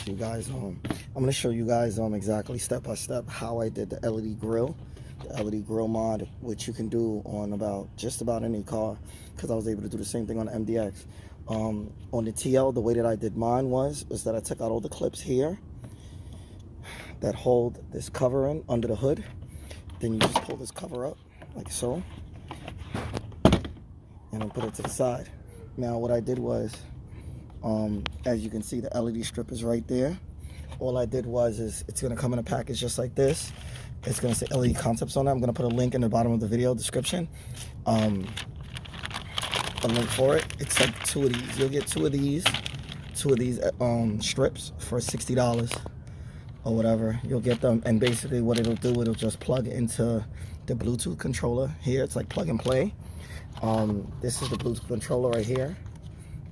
you guys. I'm gonna show you guys exactly step by step how I did the LED grill, the LED grill mod, which you can do on just about any car, because I was able to do the same thing on the MDX. On the TL, the way that I did mine was that I took out all the clips here that hold this cover in under the hood. Then you just pull this cover up like so, and then put it to the side. Now what I did was, as you can see, the LED strip is right there. All I did was it's going to come in a package just like this. It's going to say LED Concepts on it. I'm going to put a link in the bottom of the video description, a link for it. It's like 2 of these. You'll get two of these strips for $60 or whatever. You'll get them, and basically what it'll do, it'll just plug into the Bluetooth controller here. It's like plug and play. This is the Bluetooth controller right here.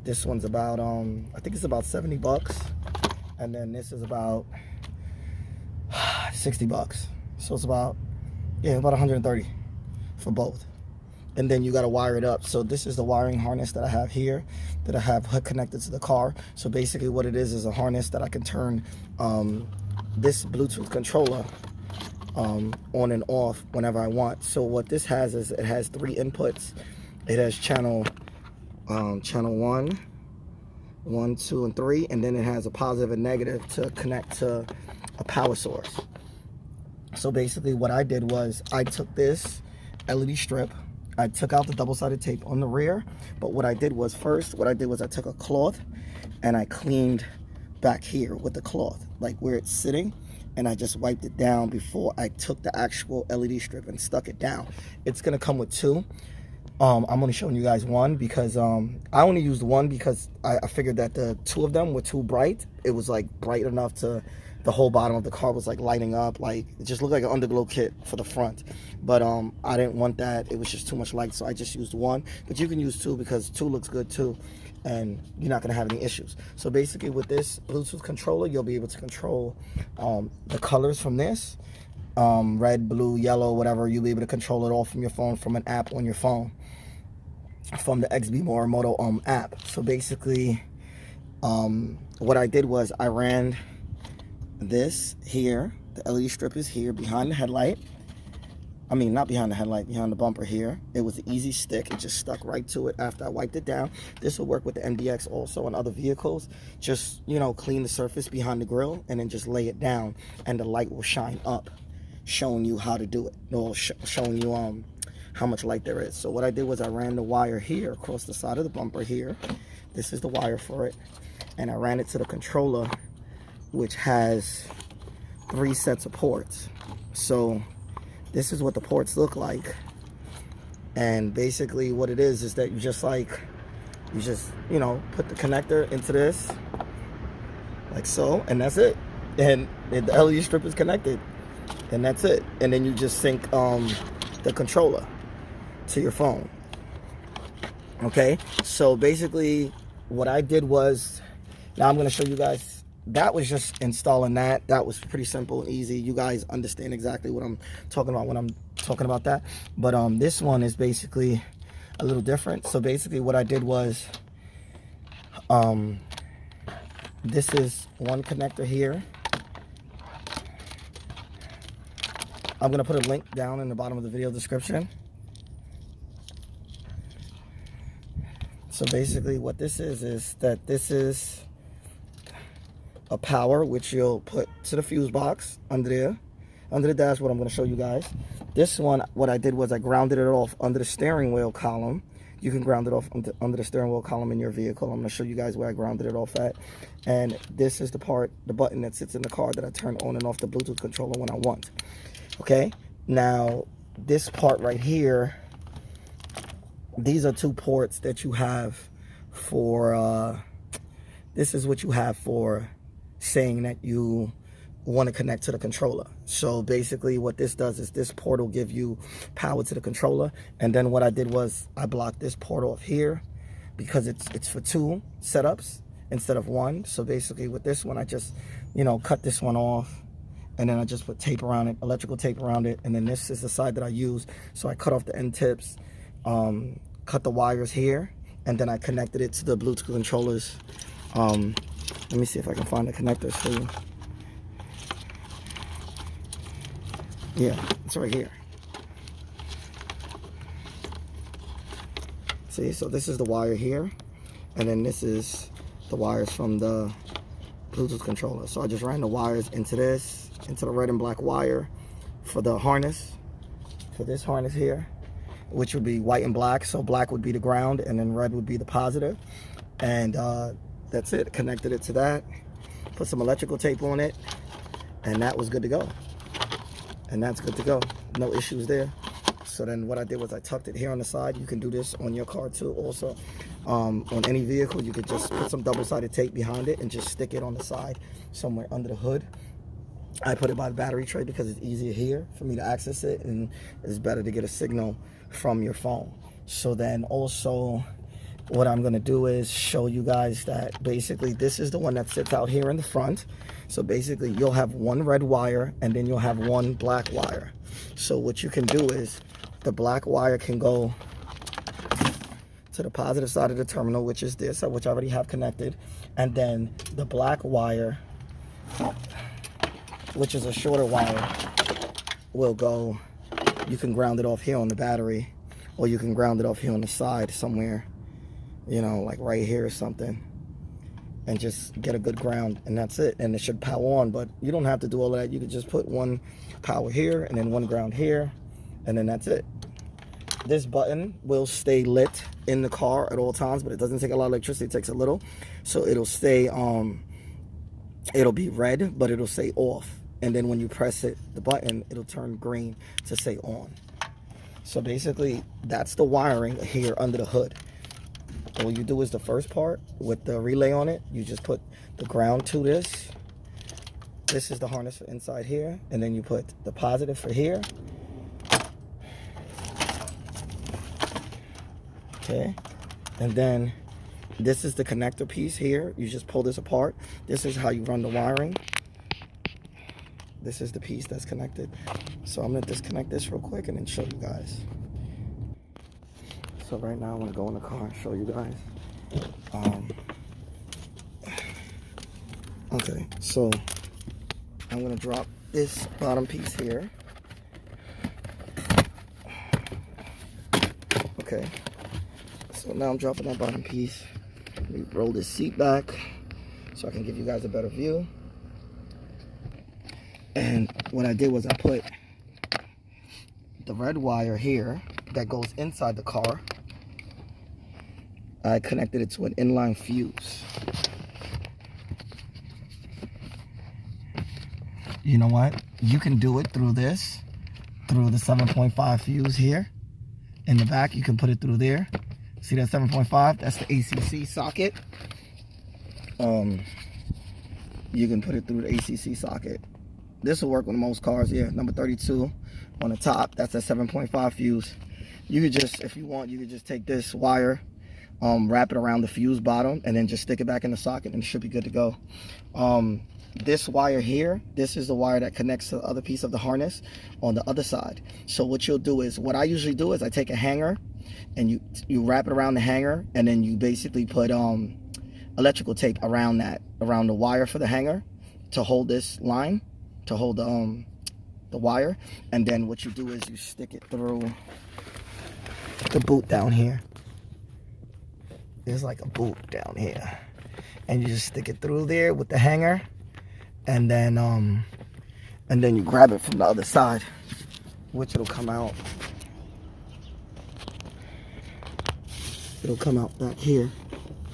This one's about I think it's about 70 bucks, and then this is about 60 bucks. So it's about 130 for both. And then you got to wire it up. So this is the wiring harness that I have here, that I have connected to the car. So basically what it is a harness that I can turn this Bluetooth controller on and off whenever I want. So what this has is it has 3 inputs. It has channel 1, 2, and 3, and then it has a positive and negative to connect to a power source. So basically what I did was I took this LED strip, I took out the double-sided tape on the rear, but what I did was I took a cloth and I cleaned back here with the cloth, like where it's sitting, and I just wiped it down before I took the actual LED strip and stuck it down. It's gonna come with 2. I'm only showing you guys 1 because I only used 1 because I figured that the 2 of them were too bright. It was like bright enough to, the whole bottom of the car was like lighting up, like it just looked like an underglow kit for the front. But I didn't want that. It was just too much light, so I just used 1. But you can use 2 because 2 looks good too, and you're not gonna have any issues. So basically with this Bluetooth controller, you'll be able to control the colors from this. Red, blue, yellow, whatever. You'll be able to control it all from your phone, from an app on your phone, from the XB Moto app. So basically what I did was I ran this here. The LED strip is here behind the headlight. I mean, not behind the headlight, behind the bumper here. It was an easy stick. It just stuck right to it after I wiped it down. This will work with the MDX also on other vehicles. Just, you know, clean the surface behind the grill and then just lay it down, and the light will shine up, showing you how to do it. Or showing you how much light there is. So what I did was I ran the wire here across the side of the bumper here. This is the wire for it. And I ran it to the controller, which has 3 sets of ports. So this is what the ports look like. And basically what it is that you just you know, put the connector into this like so, and that's it. And the LED strip is connected, and that's it. And then you just sync the controller to your phone. Okay, so basically what I did was, now I'm going to show you guys. That was just installing that. That was pretty simple and easy. You guys understand exactly what I'm talking about when I'm talking about that. But this one is basically a little different. So basically what I did was, this is one connector here. I'm going to put a link down in the bottom of the video description. So basically what this is that this is a power, which you'll put to the fuse box under there, under the dashboard. I'm going to show you guys. This one, what I did was I grounded it off under the steering wheel column. You can ground it off under the steering wheel column in your vehicle. I'm going to show you guys where I grounded it off at. And this is the part, the button that sits in the car that I turn on and off the Bluetooth controller when I want. Okay, now this part right here, these are 2 ports that you have for, this is what you have for saying that you want to connect to the controller. So basically what this does is this port will give you power to the controller. And then what I did was I blocked this port off here because it's for 2 setups instead of 1. So basically with this one, I just, you know, cut this one off, and then I just put tape around it, electrical tape around it. And then this is the side that I use. So I cut off the end tips, cut the wires here, and then I connected it to the Bluetooth controllers Let me see if I can find the connectors for you. Yeah, it's right here. See, so this is the wire here, and then this is the wires from the Bluetooth controller. So I just ran the wires into this, into the red and black wire for the harness, for this harness here, which would be white and black. So black would be the ground, and then red would be the positive. And that's it. Connected it to that, put some electrical tape on it, and that was good to go. And that's good to go. No issues there. So then what I did was I tucked it here on the side. You can do this on your car too also. On any vehicle, you could just put some double-sided tape behind it and just stick it on the side somewhere under the hood. I put it by the battery tray because it's easier here for me to access it, and it's better to get a signal from your phone. So then also what I'm gonna do is show you guys that basically this is the one that sits out here in the front. So basically you'll have one red wire and then you'll have one black wire. So what you can do is the black wire can go to the positive side of the terminal, which is this, which I already have connected. And then the black wire, which is a shorter wire, will go, you can ground it off here on the battery, or you can ground it off here on the side somewhere, you know, like right here or something, and just get a good ground, and that's it. And it should power on, but you don't have to do all of that. You could just put one power here and then one ground here, and then that's it. This button will stay lit in the car at all times, but it doesn't take a lot of electricity. It takes a little, so it'll stay it'll be red, but it'll say off, and then when you press it, the button, it'll turn green to say on. So basically that's the wiring here under the hood. All you do is the first part with the relay on it, you just put the ground to this. This is the harness for inside here, and then you put the positive for here. Okay, and then this is the connector piece here. You just pull this apart. This is how you run the wiring. This is the piece that's connected. So I'm gonna disconnect this real quick and then show you guys. So right now I'm gonna go in the car and show you guys. Okay, so I'm gonna drop this bottom piece here. Okay, so now I'm dropping that bottom piece. Let me roll this seat back so I can give you guys a better view. And what I did was I put the red wire here that goes inside the car. I connected it to an inline fuse. You know what? You can do it through this, through the 7.5 fuse here. In the back, you can put it through there. See that 7.5? That's the ACC socket. You can put it through the ACC socket. This will work on most cars, yeah. Number 32 on the top, that's a 7.5 fuse. You could just, if you want, you could just take this wire, wrap it around the fuse bottom, and then just stick it back in the socket, and it should be good to go. This wire here, this is the wire that connects to the other piece of the harness on the other side. So what you'll do is, what I usually do is I take a hanger and you wrap it around the hanger, and then you basically put electrical tape around that, around the wire for the hanger to hold this line, to hold the wire. And then what you do is you stick it through the boot down here. There's like a boot down here, and you just stick it through there with the hanger, and then you grab it from the other side, which it'll come out. It'll come out back here,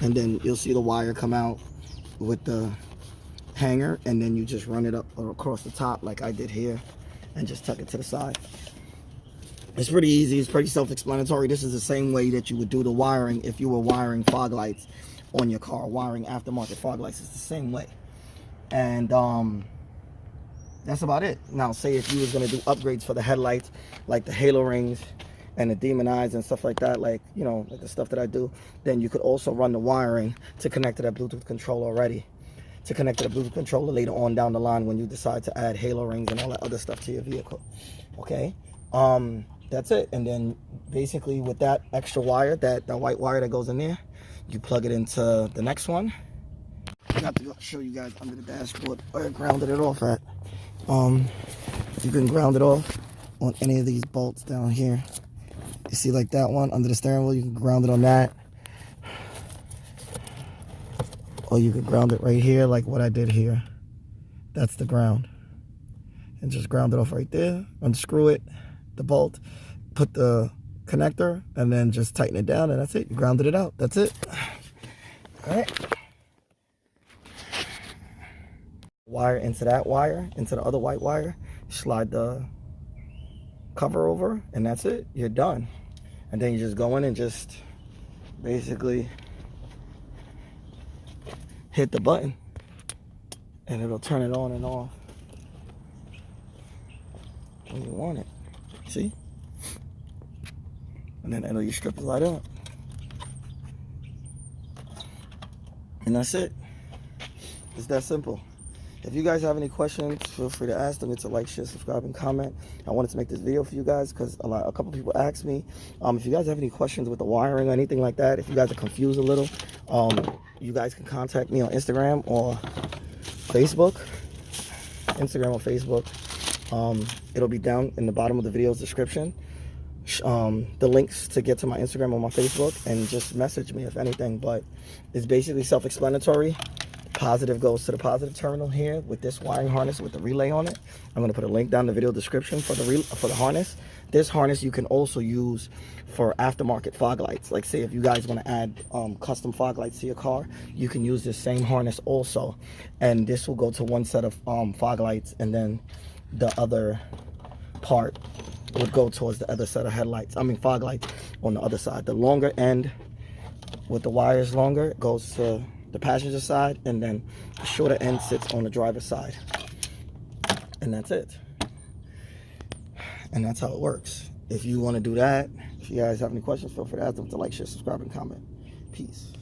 and then you'll see the wire come out with the hanger, and then you just run it up or across the top like I did here, and just tuck it to the side. It's pretty easy. It's pretty self-explanatory. This is the same way that you would do the wiring if you were wiring fog lights on your car. Wiring aftermarket fog lights is the same way. And that's about it. Now, say if you was going to do upgrades for the headlights, like the halo rings and the demon eyes and stuff like that, like, you know, like the stuff that I do, then you could also run the wiring to connect to that Bluetooth controller already. To connect to the Bluetooth controller later on down the line when you decide to add halo rings and all that other stuff to your vehicle. Okay? That's it. And then basically with that extra wire, that white wire that goes in there, you plug it into the next one. forgot to show you guys under the dashboard where I grounded it off at. You can ground it off on any of these bolts down here. You see like that one under the steering wheel, you can ground it on that. Or you can ground it right here like what I did here. That's the ground. And just ground it off right there. Unscrew it, the bolt, put the connector, and then just tighten it down, and that's it. You grounded it out. That's it. All right. Wire into that wire, into the other white wire. Slide the cover over, and that's it. You're done. And then you just go in and just basically hit the button, and it'll turn it on and off when you want it. See? And then it'll strip the light up. And that's it. It's that simple. If you guys have any questions, feel free to ask them. It's a like, share, subscribe, and comment. I wanted to make this video for you guys because a couple people asked me. If you guys have any questions with the wiring or anything like that, if you guys are confused a little, you guys can contact me on Instagram or Facebook. Instagram or Facebook. It'll be down in the bottom of the video's description. The links to get to my Instagram or my Facebook, and just message me if anything. But it's basically self-explanatory. Positive goes to the positive terminal here with this wiring harness with the relay on it. I'm going to put a link down in the video description for the harness. This harness you can also use for aftermarket fog lights. Like say if you guys want to add custom fog lights to your car, you can use this same harness also. And this will go to one set of fog lights, and then the other part would go towards the other set of headlights. I mean fog lights on the other side. The longer end with the wires longer goes to the passenger side, and then the shorter end sits on the driver's side. And that's it. And that's how it works. If you want to do that, if you guys have any questions, feel free to ask them to like, share, subscribe, and comment. Peace.